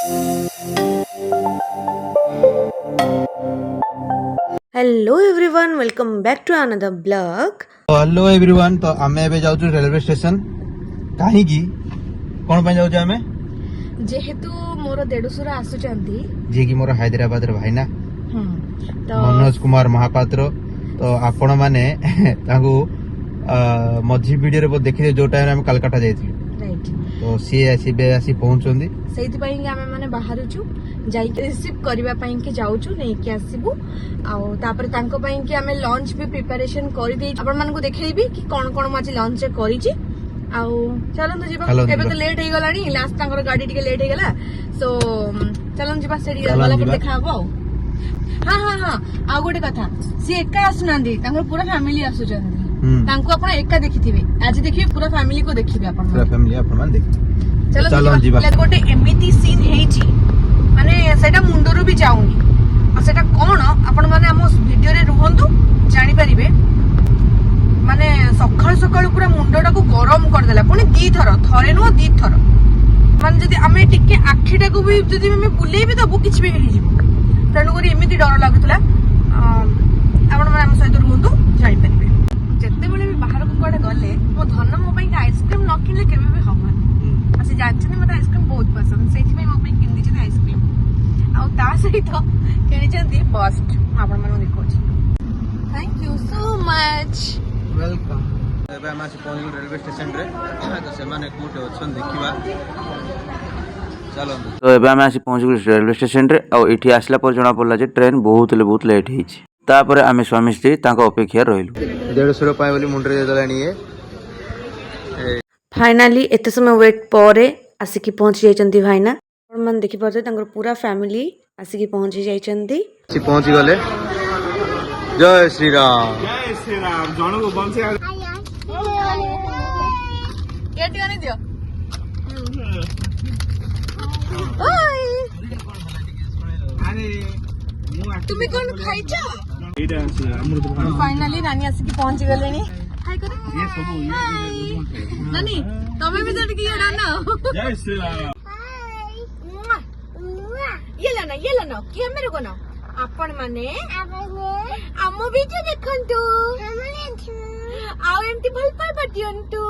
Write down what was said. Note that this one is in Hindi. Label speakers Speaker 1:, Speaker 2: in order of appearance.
Speaker 1: Hello everyone, welcome back to another blog.
Speaker 2: Hello everyone, तो आमे एबे जाउछु रेलवे स्टेशन। काहे की कोन पे जाउछु आमे?
Speaker 1: जेहेतु मोर देडुसुर आसुचंती
Speaker 2: जे की मोर हैदराबाद रे भाई ना,
Speaker 1: तो
Speaker 2: मनोज कुमार महापात्र। तो आपण माने ताकू मझी वीडियो रे देखिले जो टाइम हम कलकत्ता जाइथिलु,
Speaker 1: राइट।
Speaker 2: तो सी आसी पहुंचोंदी
Speaker 1: सेति पई कि आमे माने बाहरछु जाई के रिसीव करबा पई कि जाउछु नै कि आसीबु आ तापर तांको पई कि आमे लंच भी प्रिपरेशन करि देई आपण मानको देखैबी कि कोन कोन म आज लंच करिछि। आ चलन जीवा एबे तो लेट हे गलानी, लास्ट तांकर गाडी टिके लेट हे गला। सो चलन जीवा सेडी वाला पर देखा हबो। हां हां हां आ गोटे कथा, सी एका आसुनांदी, तांकर पूरा फैमिली आसुचंदी। तांको आपण एका देखिथिबे, आज देखिबे पूरा फैमिली को देखिबे आपण,
Speaker 2: पूरा फैमिली आपण मान देखि।
Speaker 1: चलो जीवा गोटे एमिति सीन हेची माने सेटा मुंडरो भी जाउनी। आ सेटा कोन आपण माने हम वीडियो रे रहंतु जानि परिबे। माने सकाळ सकाळ पूरा मुंडटा को गरम कर देला, पुनी दी थर, थरे नो दी थर। माने जदी आमे टिके आखिटा को भी जदी मे बुलेई भी दबो किछ भी हेली जिवो, तनु करी एमिति डर लागुतला। आपण माने हम सहित रहंतु जानि परिबे। जत्ते बेले भी बाहर को कोडे गले मो धन मो पई आइसक्रीम न किनले केबे भी हबन। असि जाचने मते आइसक्रीम बहुत पसंद, सेति पई मो पई किन दिछि आइसक्रीम। आ ता सहित केनि चंदी बस्ट आपण मानो देखो। Thank you so much,
Speaker 2: welcome. एबे हम आसी पहुंच रेलवे स्टेशन रे, तो से माने कोटे अछन देखिबा। चलो तो एबे हम आसी पहुंच गए रेलवे स्टेशन रे। आ एठी आसला पर जणा पड़ला जे ट्रेन बहुत लेट हिची। तापर आमे स्वामी स्त्री तांको अपेक्षा रहिलु। 150 रुपया बोली मुंडरे दे दलानी ए।
Speaker 1: फाइनाली एते समय वेट परे आसिकी पहुंची जाइचंती भाईना। आपण मन देखि परते तांकर पूरा फैमिली आसिकी पहुंची जाइचंती।
Speaker 2: पहुंच गले। जय श्री राम।
Speaker 3: जय श्री राम। जणो को बंसे
Speaker 1: गेट गानी दियो। ओय
Speaker 3: अरे
Speaker 1: तुम्ही कोण खाइछो?
Speaker 3: एटा अमृत भान
Speaker 1: फाइनाली नानी आसिकी पहुंची गलेनी। हाय करे
Speaker 3: ये सब
Speaker 1: नानी तमे भी जट की डाना।
Speaker 3: जय श्री राम।
Speaker 1: ये लाना कि मेरे को ना आपण माने आमो वीडियो देखंतु आउ एमती भल पाइ बटियंतु।